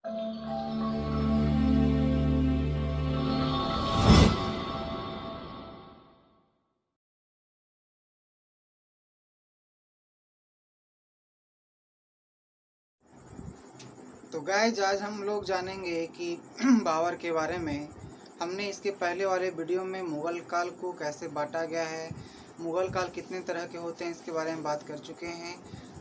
तो गाइज आज हम लोग जानेंगे कि बाबर के बारे में। हमने इसके पहले वाले वीडियो में मुग़ल काल को कैसे बांटा गया है, मुग़ल काल कितने तरह के होते हैं, इसके बारे में बात कर चुके हैं।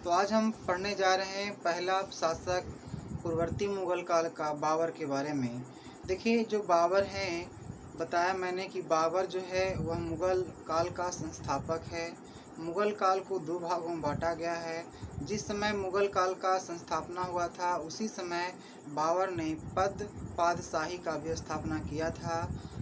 तो आज हम पढ़ने जा रहे हैं पहला शासक पूर्ववर्ती मुग़ल काल का बाबर के बारे में। देखिए, जो बाबर हैं, बताया मैंने कि बाबर जो है वह मुग़ल काल का संस्थापक है। मुग़ल काल को दो भागों में बांटा गया है। जिस समय मुग़ल काल का संस्थापना हुआ था उसी समय बाबर ने पादशाही का भी स्थापना किया था।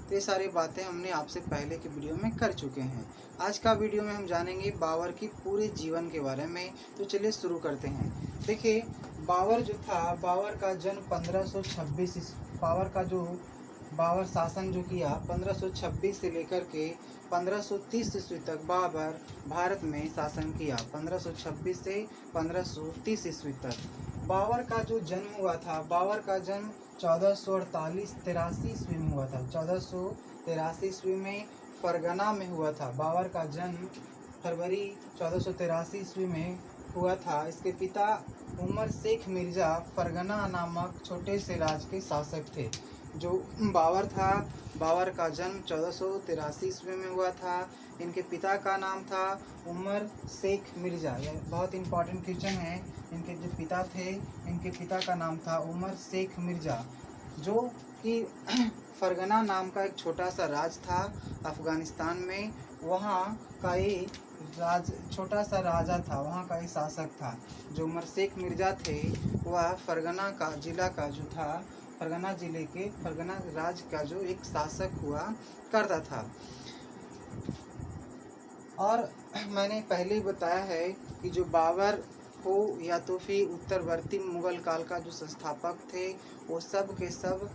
तो ये सारी बातें हमने आपसे पहले के वीडियो में कर चुके हैं। आज का वीडियो में हम जानेंगे बाबर की पूरे जीवन के बारे में। तो चलिए शुरू करते हैं। देखिए, बाबर जो था, बाबर का जन्म 1526 बाबर शासन जो किया 1526 से लेकर के 1530 ईस्वी तक बाबर भारत में शासन किया। 1526 से 1530 ईस्वी तक बाबर का जो जन्म हुआ था, बाबर का जन्म 1483 ईस्वी में हुआ था। 1483 ईस्वी में फरगना में हुआ था। बाबर का जन्म फरवरी 1483 ईस्वी में हुआ था। इसके पिता उमर शेख मिर्ज़ा फरगना नामक छोटे से राज्य के शासक थे। जो बाबर था, बाबर का जन्म 1483 ईस्वी में हुआ था। इनके पिता का नाम था उमर शेख मिर्ज़ा। यह बहुत इंपॉर्टेंट क्वेश्चन है। इनके जो पिता थे, इनके पिता का नाम था उमर शेख मिर्ज़ा, जो कि फरगना नाम का एक छोटा सा राज्य था अफ़गानिस्तान में। वहाँ का एक छोटा सा राजा था, वहाँ का एक शासक था। जो उमर शेख मिर्ज़ा थे वह फरगना का जिला का जो था, फरगना जिले के फरगना राज्य का जो एक शासक हुआ करता था। और मैंने पहले ही बताया है कि जो बाबर को या तो फिर उत्तरवर्ती मुग़ल काल का जो संस्थापक थे वो सब के सब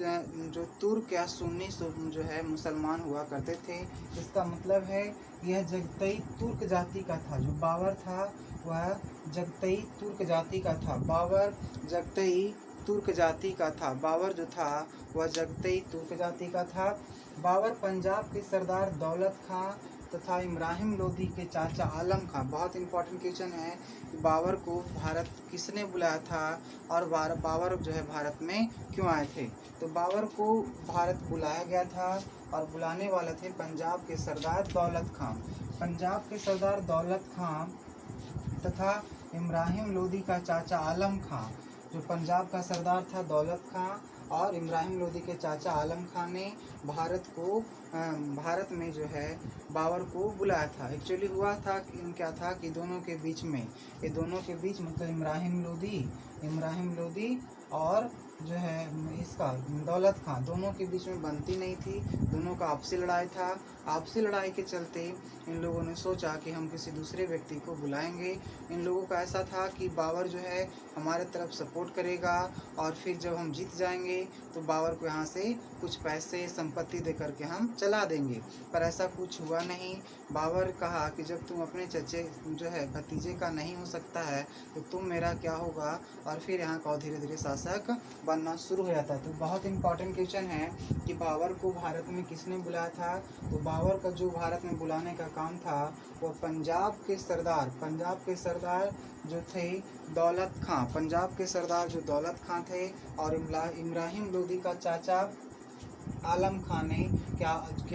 जो तुर्क या सुन्नी जो है मुसलमान हुआ करते थे। इसका मतलब है यह जगतई तुर्क जाति का था। जो बाबर था वह जगतई तुर्क जाति का था। बाबर जगतई तुर्क जाति का था। बाबर जो था वह जगतई तुर्क जाति का था। बाबर पंजाब के सरदार दौलत खां तथा इब्राहिम लोदी के चाचा आलम खां। बहुत इंपॉर्टेंट क्वेश्चन है, बाबर को भारत किसने बुलाया था और बाबर जो है भारत में क्यों आए थे। तो बाबर को भारत बुलाया गया था और बुलाने वाले थे पंजाब के सरदार दौलत खां। पंजाब के सरदार दौलत खां तथा इब्राहिम लोदी का चाचा आलम खां। जो पंजाब का सरदार था दौलत खां और इब्राहिम लोदी के चाचा आलम खां ने भारत में जो है बाबर को बुलाया था। एक्चुअली हुआ था क्या था कि दोनों के बीच में, ये दोनों के बीच मतलब इब्राहिम लोदी और जो है इसका दौलत खां, दोनों के बीच में बनती नहीं थी। दोनों का आपसी लड़ाई था। आपसी लड़ाई के चलते इन लोगों ने सोचा कि हम किसी दूसरे व्यक्ति को बुलाएंगे। इन लोगों का ऐसा था कि बाबर जो है हमारे तरफ सपोर्ट करेगा और फिर जब हम जीत जाएंगे तो बाबर को यहाँ से कुछ पैसे संपत्ति दे करके हम चला देंगे। पर ऐसा कुछ हुआ नहीं। बाबर कहा कि जब तुम अपने चचे जो है भतीजे का नहीं हो सकता है तो तुम मेरा क्या होगा, और फिर यहाँ का धीरे धीरे शासक बनना शुरू हो जाता है। तो बहुत इंपॉर्टेंट क्वेश्चन है कि बाबर को भारत में किसने बुलाया था। तो बाबर का जो भारत में बुलाने का काम था वो पंजाब के सरदार जो थे दौलत खां, पंजाब के सरदार जो दौलत खां थे और इब्राहिम लोदी का चाचा आलम खां ने क्या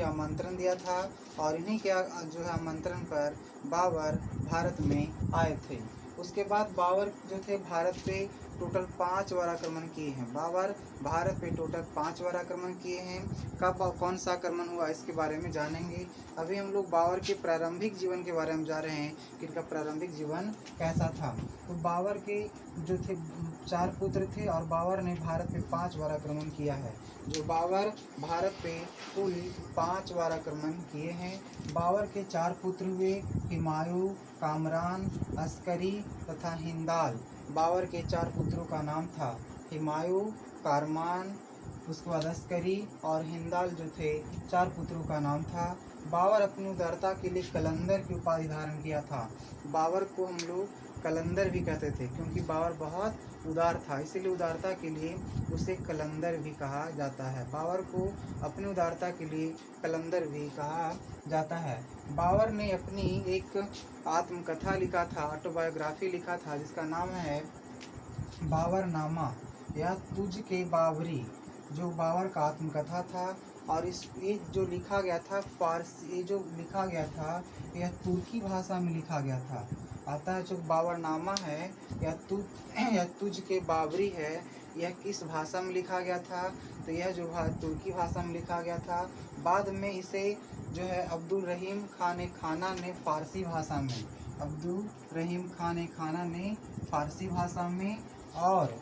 आमंत्रण दिया था और इन्हीं के जो है आमंत्रण पर बाबर भारत में आए थे। उसके बाद बाबर जो थे भारत पे टोटल 5 बार आक्रमण किए हैं। बाबर भारत पे टोटल 5 बार आक्रमण किए हैं। कब कौन सा आक्रमण हुआ इसके बारे में जानेंगे। अभी हम लोग बाबर के प्रारंभिक जीवन के बारे में जा रहे हैं कि इनका प्रारंभिक जीवन कैसा था। तो बाबर के जो थे 4 पुत्र थे और बाबर ने भारत पे 5 बार आक्रमण किया है। जो बाबर भारत पे कुल 5 बार आक्रमण किए हैं। बाबर के 4 पुत्र हुए हुमायूं, कामरान, अस्करी तथा हिंदाल। बाबर के 4 पुत्रों का नाम था हुमायूं, कारमान, उसके बाद अस्करी और हिंदाल जो थे 4 पुत्रों का नाम था। बाबर अपनी उदारता के लिए कलंदर की उपाधि धारण किया था। बाबर को हम लोग कलंदर भी कहते थे, क्योंकि बाबर बहुत उदार था, इसीलिए उदारता के लिए उसे कलंदर भी कहा जाता है। बाबर को अपनी उदारता के लिए कलंदर भी कहा जाता है। बाबर ने अपनी एक आत्मकथा लिखा था, ऑटोबायोग्राफी लिखा था, जिसका नाम है बाबरनामा या तुझ के बाबरी, जो बाबर का आत्मकथा था। और ये जो लिखा गया था फारसी, ये जो लिखा गया था यह तुर्की भाषा में लिखा गया था। अतः जो बाबरनामा है या तुझ के बाबरी है, यह किस भाषा में लिखा गया था? तो यह जो तुर्की भाषा में लिखा गया था। बाद में इसे जो है अब्दुल रहीम खान खाना ने फारसी भाषा में, अब्दुल रहीम खान खाना ने फारसी भाषा में, और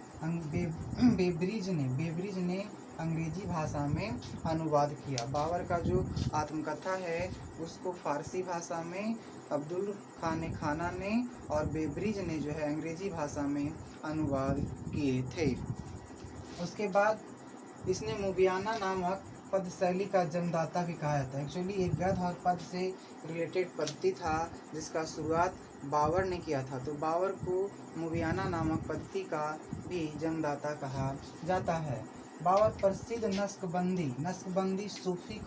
बेब्रिज ने अंग्रेजी भाषा में अनुवाद किया। बाबर का जो आत्मकथा है उसको फारसी भाषा में अब्दुल खाना ने और बेब्रिज ने जो है अंग्रेजी भाषा में अनुवाद किए थे। उसके बाद इसने मुबियाना नामक पद शैली का जन्मदाता भी कहा जाता है। एक्चुअली एक गद्य और पद से रिलेटेड पद्धति था जिसका शुरुआत बाबर ने किया था, तो बाबर को मुबियाना नामक पद्धति का भी जन्मदाता कहा जाता है। बाबर प्रसिद्ध नक्शबंदी सूफी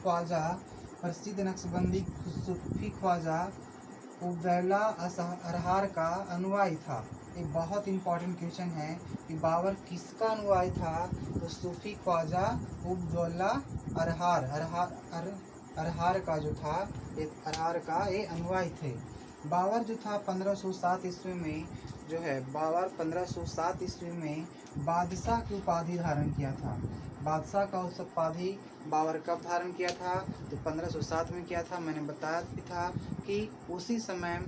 ख्वाजा उबैला अरहार का अनुयायी था। एक बहुत इंपॉर्टेंट क्वेश्चन है कि बाबर किसका अनुयायी था? तो सूफी ख्वाजा उबैला अरहार का जो था, अरहार का ये अनुयायी थे। बाबर जो था 1507 ईस्वी में जो है, बाबर 1507 ईस्वी में बादशाह की उपाधि धारण किया था। बादशाह का उपाधि बाबर कब धारण किया था? तो 1507 में किया था। मैंने बताया भी था कि उसी समय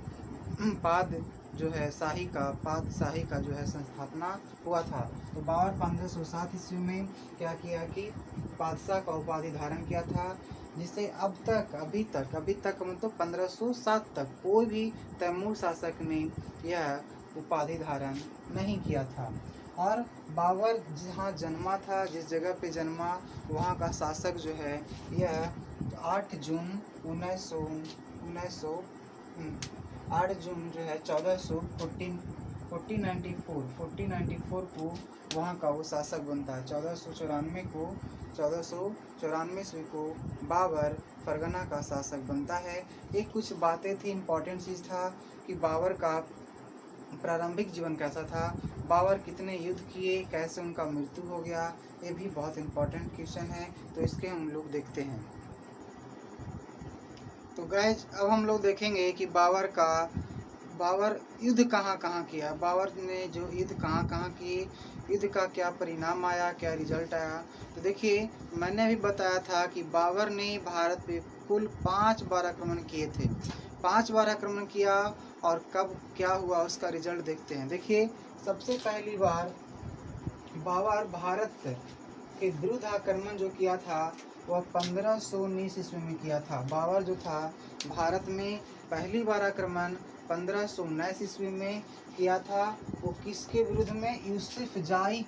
पाद जो है शाही का जो है संस्थापना हुआ था। तो बाबर 1507 ईस्वी में क्या किया कि बादशाह का उपाधि धारण किया था, जिसे अभी तक मतलब 1507 तक कोई भी तैमूर शासक ने यह उपाधि धारण नहीं किया था। और बाबर जहाँ जन्मा था, जिस जगह पे जन्मा, वहाँ का शासक जो है यह 8 जून 1494 को वहाँ का वो शासक बनता है। 1494 ईस्वी को बाबर फरगना का शासक बनता है। एक कुछ बातें थी, इम्पोर्टेंट चीज़ था कि बाबर का प्रारंभिक जीवन कैसा था, बाबर कितने युद्ध किए, कैसे उनका मृत्यु हो गया, ये भी बहुत इम्पोर्टेंट क्वेश्चन है, तो इसके हम लोग देखते हैं। तो गाइज अब हम लोग देखेंगे कि बाबर युद्ध कहाँ कहाँ किया, बाबर ने जो युद्ध कहाँ कहाँ किए, युद्ध का क्या परिणाम आया, क्या रिजल्ट आया। तो देखिए, मैंने भी बताया था कि बाबर ने भारत पे कुल 5 बार आक्रमण किए थे, 5 बार आक्रमण किया, और कब क्या हुआ उसका रिजल्ट देखते हैं। देखिए, सबसे पहली बार बाबर भारत के विरुद्ध आक्रमण जो किया था वह 1519 ईस्वी में किया था। बाबर जो था भारत में पहली बार आक्रमण 1519 ईस्वी में किया था। वो किसके विरुद्ध में? यूसुफ जाई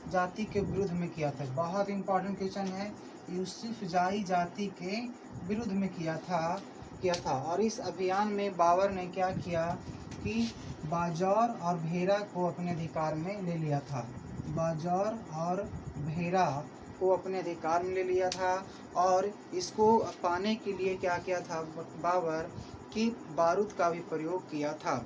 जाति के विरुद्ध में किया था। बहुत इंपॉर्टेंट क्वेश्चन है, यूसुफ जाई जाति के विरुद्ध में किया था। और इस अभियान में बाबर ने क्या किया कि बाजौर और भेरा को अपने अधिकार में ले लिया था। बाजौर और भेरा को अपने अधिकार में ले लिया था, और इसको पाने के लिए क्या किया था बाबर कि बारूद का भी प्रयोग किया था।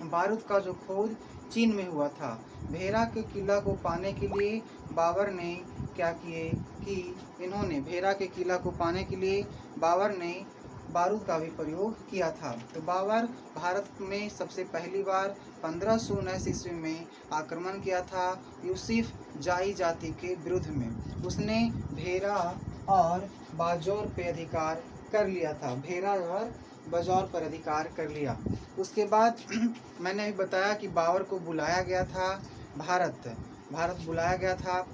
बारूद का जो खोज चीन में हुआ था। भेरा के किला को पाने के लिए बाबर ने क्या किए कि इन्होंने भेरा के किला को पाने के लिए बाबर ने बारूद का भी प्रयोग किया था। तो बाबर भारत में सबसे पहली बार 1519 ईस्वी में आक्रमण किया था यूसुफ जाई जाति के विरुद्ध में। उसने भेरा और बाजौर पे अधिकार कर लिया था, भेरा और बाजौर पर अधिकार कर लिया। उसके बाद मैंने भी बताया कि बाबर को बुलाया गया था भारत बुलाया गया था,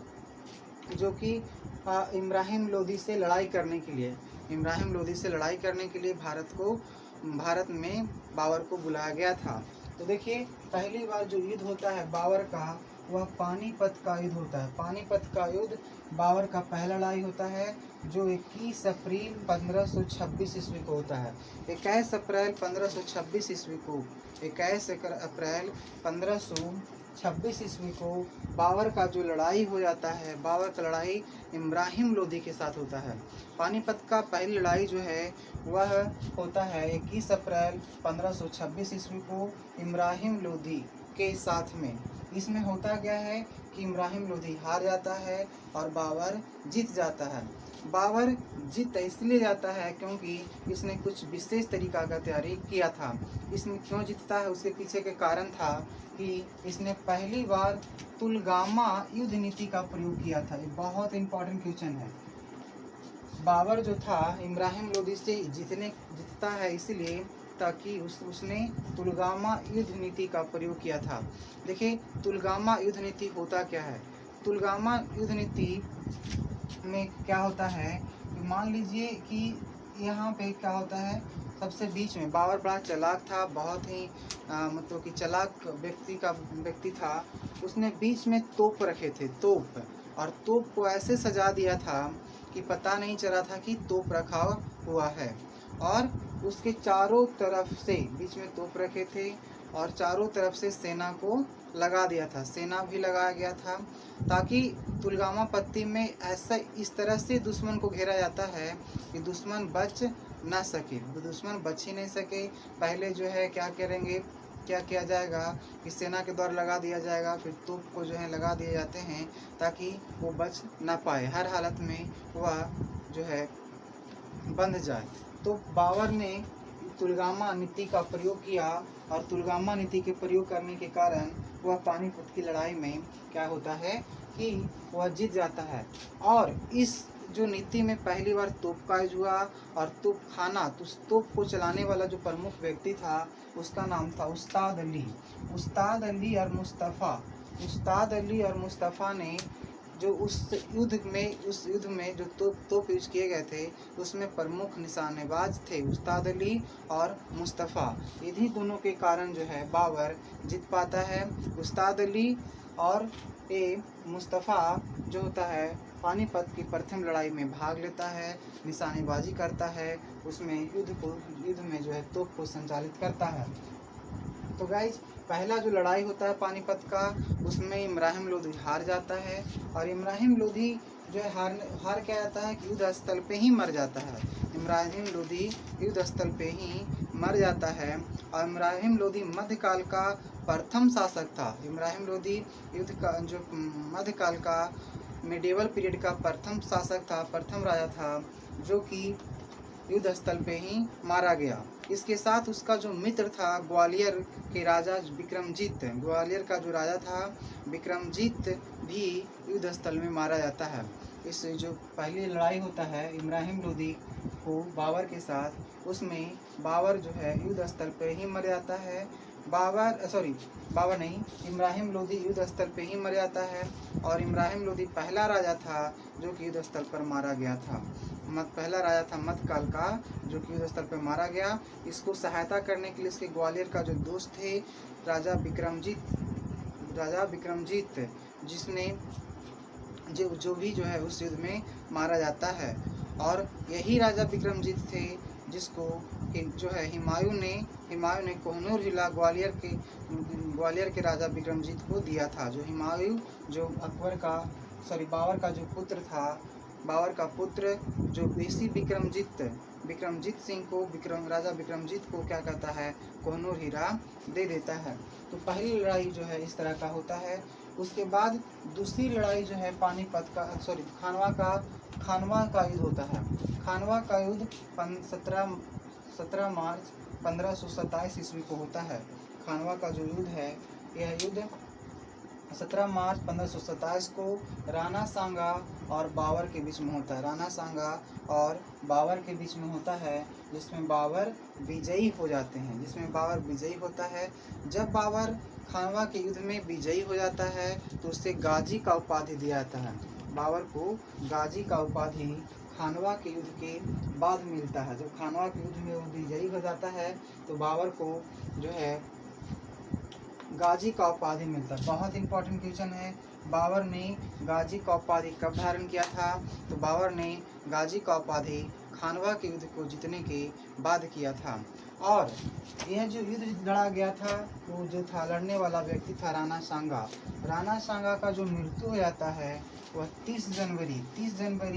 जो कि इब्राहिम लोदी से लड़ाई करने के लिए भारत में बाबर को बुलाया गया था। तो देखिए, पहली बार जो युद्ध होता है बाबर का, वह पानीपत का युद्ध होता है। पानीपत का युद्ध बाबर का पहला लड़ाई होता है जो 21 अप्रैल 1526 ईस्वी को होता है। 21 अप्रैल 1526 ईस्वी को 21 अप्रैल 1526 ईस्वी को बाबर का जो लड़ाई हो जाता है, बाबर का लड़ाई इब्राहिम लोदी के साथ होता है। पानीपत का पहली लड़ाई जो है वह होता है 21 अप्रैल 1526 ईस्वी को इब्राहिम लोदी के साथ में। इसमें होता क्या है कि इब्राहिम लोदी हार जाता है और बाबर जीत जाता है। बाबर जीत इसलिए जाता है क्योंकि इसने कुछ विशेष तरीका का तैयारी किया था। इसमें क्यों जीतता है उसके पीछे के कारण था कि इसने पहली बार तुलगामा युद्ध नीति का प्रयोग किया था। ये बहुत इंपॉर्टेंट क्वेश्चन है। बाबर जो था इब्राहिम लोदी से जीतता है इसलिए ताकि उसने तुलगामा युद्ध नीति का प्रयोग किया था। देखिए तुलगामा युद्ध नीति होता क्या है। तुलगामा युद्ध नीति में क्या होता है, मान लीजिए कि यहाँ पे क्या होता है, सबसे बीच में बाबर बड़ा चालाक था, बहुत ही मतलब कि चालाक व्यक्ति था। उसने बीच में तोप रखे थे, तोप, और तोप को ऐसे सजा दिया था कि पता नहीं चला था कि तोप रखा हुआ है। और उसके चारों तरफ से बीच में तोप रखे थे और चारों तरफ से सेना को लगा दिया था, सेना भी लगाया गया था ताकि तुलगामा पट्टी में ऐसा इस तरह से दुश्मन को घेरा जाता है कि दुश्मन बच ना सके, दुश्मन बच ही नहीं सके। पहले जो है क्या करेंगे, क्या किया जाएगा कि सेना के द्वारा लगा दिया जाएगा, फिर तोप को जो है लगा दिए जाते हैं ताकि वो बच ना पाए, हर हालत में वह जो है बंध जाए। तो बाबर ने तुलगामा नीति का प्रयोग किया और तुलगामा नीति के प्रयोग करने के कारण वह पानीपत की लड़ाई में क्या होता है कि वह जीत जाता है। और इस जो नीति में पहली बार तोप का यूज हुआ और तोप खाना, तो उस तोप को चलाने वाला जो प्रमुख व्यक्ति था उसका नाम था उस्ताद अली। उस्ताद अली और मुस्तफ़ा ने जो उस युद्ध में जो तोप यूज किए गए थे उसमें प्रमुख निशानेबाज थे उस्ताद अली और मुस्तफ़ा। इन्हीं दोनों के कारण जो है बाबर जीत पाता है। उस्ताद अली और मुस्तफ़ा जो होता है पानीपत की प्रथम लड़ाई में भाग लेता है, निशानेबाजी करता है, उसमें युद्ध में जो है तोप को संचालित करता है। तो गाइज पहला जो लड़ाई होता है पानीपत का उसमें इब्राहिम लोदी हार जाता है और इब्राहिम लोदी जो है हार क्या जाता है कि युद्ध स्थल पे ही मर जाता है। इब्राहिम लोदी युद्ध स्थल पे ही मर जाता है और इब्राहिम लोदी मध्यकाल का प्रथम शासक था। इब्राहिम लोदी युद्ध का जो मध्यकाल का मिडिवल पीरियड का प्रथम शासक था, प्रथम राजा था जो कि युद्ध स्थल पे ही मारा गया। इसके साथ उसका जो मित्र था ग्वालियर के राजा विक्रमजीत, ग्वालियर का जो राजा था विक्रमजीत भी युद्ध स्थल में मारा जाता है। इस जो पहली लड़ाई होता है इब्राहिम लोदी को बाबर के साथ, उसमें बाबर जो है युद्ध स्थल पे ही मर जाता है। इब्राहिम लोदी युद्ध स्थल पे ही मर जाता है और इब्राहिम लोदी पहला राजा था जो कि युद्ध स्थल पर मारा गया था। पहला राजा था मध्यकाल का जो कि युद्ध स्थल पर मारा गया। इसको सहायता करने के लिए इसके ग्वालियर का जो दोस्त थे राजा विक्रमजीत जिसने जो भी जो है उस युद्ध में मारा जाता है। और यही राजा विक्रमजीत थे जिसको जो है हुमायूं ने कोहिनूर जिला ग्वालियर के राजा विक्रमजीत को दिया था। जो हुमायूं जो बाबर का जो पुत्र था, बाबर का पुत्र जो इसी विक्रमजीत सिंह को राजा विक्रमजीत को क्या कहता है कोहिनूर हीरा दे देता है। तो पहली लड़ाई जो है इस तरह का होता है। उसके बाद दूसरी लड़ाई जो है पानीपत का खानवा का युद्ध होता है। खानवा का युद्ध 17 मार्च 1527 ईस्वी को होता है। खानवा का जो युद्ध है यह युद्ध 17 मार्च 1527 को राणा सांगा और बाबर के बीच में होता है। राणा सांगा और बाबर के बीच में होता है जिसमें बाबर विजयी हो जाते हैं, होता है। जब बाबर खानवा के युद्ध में विजयी हो जाता है तो उससे गाजी का उपाधि दिया जाता है। बाबर को गाजी का उपाधि खानवा के युद्ध के बाद मिलता है। जब खानवा के युद्ध में वो विजयी हो जाता है तो बाबर को जो है गाजी का उपाधि मिलता। बहुत इंपॉर्टेंट क्वेश्चन है। बाबर ने गाजी का उपाधि कब धारण किया था? तो बाबर ने गाजी का उपाधि खानवा के युद्ध को जीतने के बाद किया था। और यह जो युद्ध लड़ा गया था वो जो था, लड़ने वाला व्यक्ति था राणा सांगा। राणा सांगा का जो मृत्यु हो जाता है वह 30 जनवरी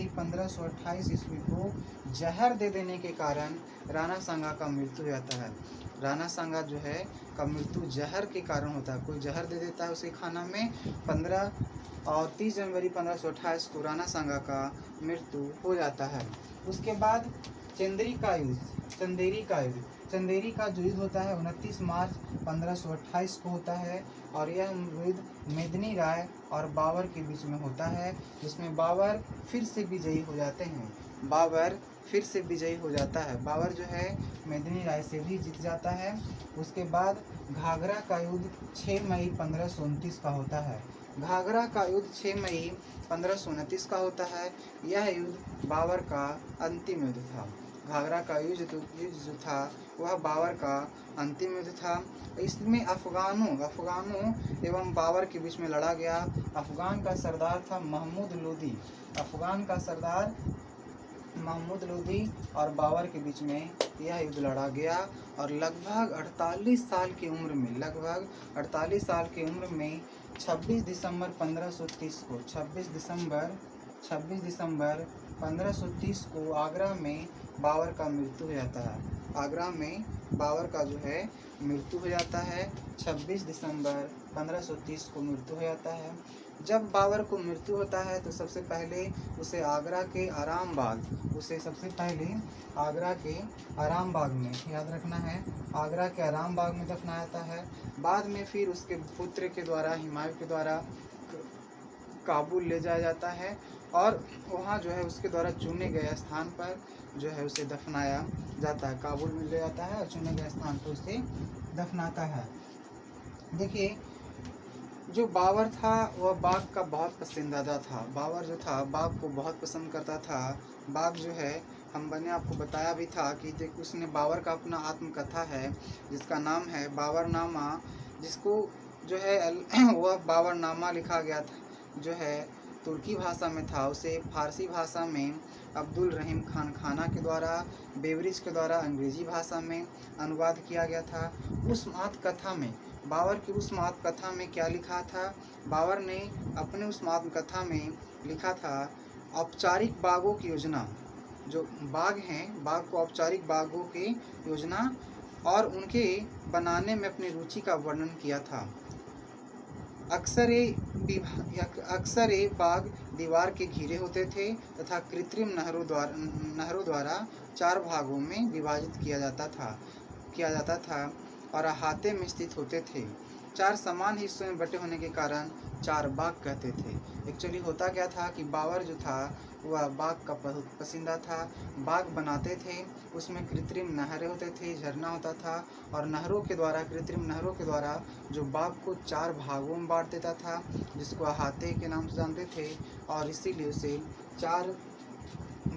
1528 ईस्वी को जहर दे देने के कारण राणा सांगा का मृत्यु हो जाता है। राणा सांगा जो है का मृत्यु जहर के कारण होता है। कोई जहर दे देता है उसके खाना में। 30 जनवरी 1528 को राणा सांगा का मृत्यु हो जाता है। उसके बाद चंदेरी का जो युद्ध होता है 29 मार्च 1528 को होता है। और यह युद्ध मेदिनी राय और बाबर के बीच में होता है, जिसमें बाबर फिर से विजयी हो जाते हैं। बाबर जो है मेदिनी राय से भी जीत जाता है। उसके बाद घाघरा का युद्ध 6 मई 1529 का होता है। घाघरा का युद्ध 6 मई 1529 का होता है। यह युद्ध बाबर का अंतिम युद्ध था। घाघरा का युद्ध जो था वह बाबर का अंतिम युद्ध था। इसमें अफगानों एवं बाबर के बीच में लड़ा गया। अफगान का सरदार था महमूद लोदी और बाबर के बीच में यह युद्ध लड़ा गया। और लगभग 48 साल की उम्र में 26 दिसंबर 1530 को आगरा में बाबर का मृत्यु हो जाता है। आगरा में बाबर का जो है मृत्यु हो जाता है। 26 दिसंबर 1530 को मृत्यु हो जाता है। जब बाबर को मृत्यु होता है तो सबसे पहले उसे आगरा के आराम बाग में, याद रखना है, आगरा के आराम बाग में दफनाया जाता है। बाद में फिर उसके पुत्र के द्वारा, हुमायूं के द्वारा काबुल ले जाया जाता है और वहाँ जो है उसके द्वारा चुने गए स्थान पर जो है उसे दफनाया जाता है। काबुल में ले जाता है और चुने गए स्थान पर उसे दफनाता है। देखिए, जो बाबर था वह बाघ का बहुत पसंदीदा था। बाबर जो था बाघ को बहुत पसंद करता था। बाघ जो है मैंने आपको बताया भी था कि देखो उसने बाबर का अपना आत्मकथा है जिसका नाम है बाबरनामा, जिसको जो है वह बाबरनामा लिखा गया था जो है तुर्की भाषा में था। उसे फारसी भाषा में अब्दुल रहीम खान खाना के द्वारा, बेवरिज के द्वारा अंग्रेजी भाषा में अनुवाद किया गया था। उस आत्मकथा में बाबर की उस आत्मकथा में क्या लिखा था? बाबर ने अपने उस आत्मकथा में लिखा था औपचारिक बागों की योजना। जो बाग हैं, बाग को औपचारिक बागों की योजना और उनके बनाने में अपनी रुचि का वर्णन किया था। अक्सर ये बाग दीवार के घिरे होते थे तथा कृत्रिम नहरों द्वारा 4 भागों में विभाजित किया जाता था और अहाते में स्थित होते थे। 4 समान हिस्सों में बटे होने के कारण 4 बाग कहते थे। एक्चुअली होता क्या था कि बाबर जो था वह बाग का बहुत पसंदीदा था। बाग बनाते थे, उसमें कृत्रिम नहरें होते थे, झरना होता था और कृत्रिम नहरों के द्वारा जो बाग को 4 भागों में बांट देता था, जिसको अहाते के नाम से जानते थे और इसीलिए उसे 4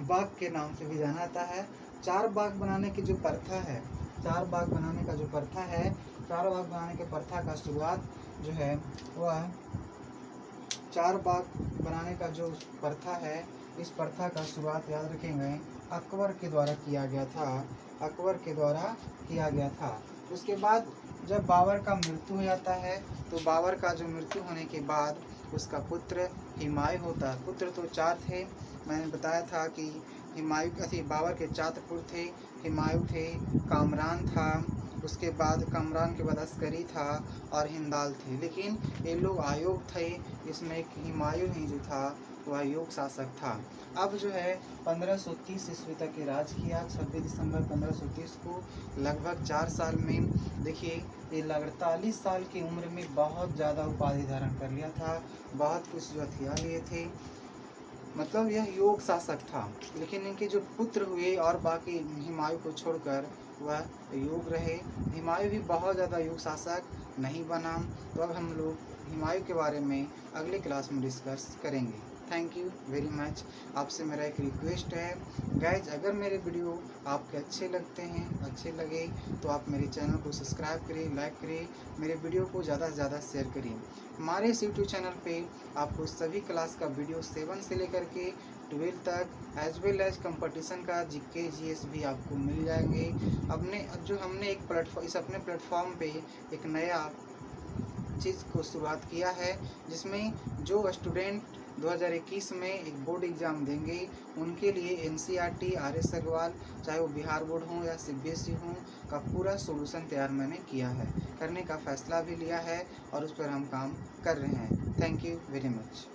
बाग के नाम से भी जाना जाता है। 4 बाग बनाने की जो प्रथा है, 4 बाग बनाने का जो प्रथा है, 4 बाग बनाने के प्रथा का शुरुआत जो है वह 4 बाग बनाने का जो प्रथा है, इस प्रथा का शुरुआत याद रखेंगे अकबर के द्वारा किया गया था। उसके बाद जब बाबर का मृत्यु हो जाता है तो बाबर का जो मृत्यु होने के बाद उसका पुत्र हुमायूं होता है। पुत्र तो 4 थे, मैंने बताया था कि बाबर के 4 पुत्र थे। हुमायूं थे, कामरान था, उसके बाद कामरान के बाद अस्करी था और हिंदाल थे। लेकिन ये लोग अयोग्य थे, इसमें एक हुमायूं ही जो था वह योग्य शासक था। अब जो है 1530 ईस्वी तक के राज किया। 26 दिसंबर 1530 को लगभग 4 साल में, देखिए ये 48 साल की उम्र में बहुत ज़्यादा उपाधि धारण कर लिया था, बहुत कुछ जो हथियार लिए थे, मतलब यह योग शासक था। लेकिन इनके जो पुत्र हुए और बाकी हुमायूं को छोड़कर वह योग रहे। हुमायूं भी बहुत ज़्यादा योग शासक नहीं बना। तो अब हम लोग हुमायूं के बारे में अगले क्लास में डिस्कस करेंगे। Thank you very much. आपसे मेरा एक रिक्वेस्ट है गाइज, अगर मेरे वीडियो आपके अच्छे लगते हैं, अच्छे लगे तो आप मेरे चैनल को सब्सक्राइब करिए, लाइक करिए, मेरे वीडियो को ज़्यादा से ज़्यादा शेयर करिए। हमारे इस यूट्यूब चैनल पे आपको सभी क्लास का वीडियो 7 से लेकर के 12 तक एज वेल एज कंपटीशन का जीके जीएस भी आपको मिल जाएंगे। अब हमने एक प्लेटफॉर्म, इस अपने प्लेटफॉर्म पे एक नया चीज़ को शुरुआत किया है, जिसमें जो स्टूडेंट 2021 में एक बोर्ड एग्ज़ाम देंगे उनके लिए एनसीईआरटी, आरएस अग्रवाल, चाहे वो बिहार बोर्ड हो या सीबीएसई हो, का पूरा सोल्यूशन तैयार मैंने किया है, करने का फैसला भी लिया है और उस पर हम काम कर रहे हैं। Thank you very much.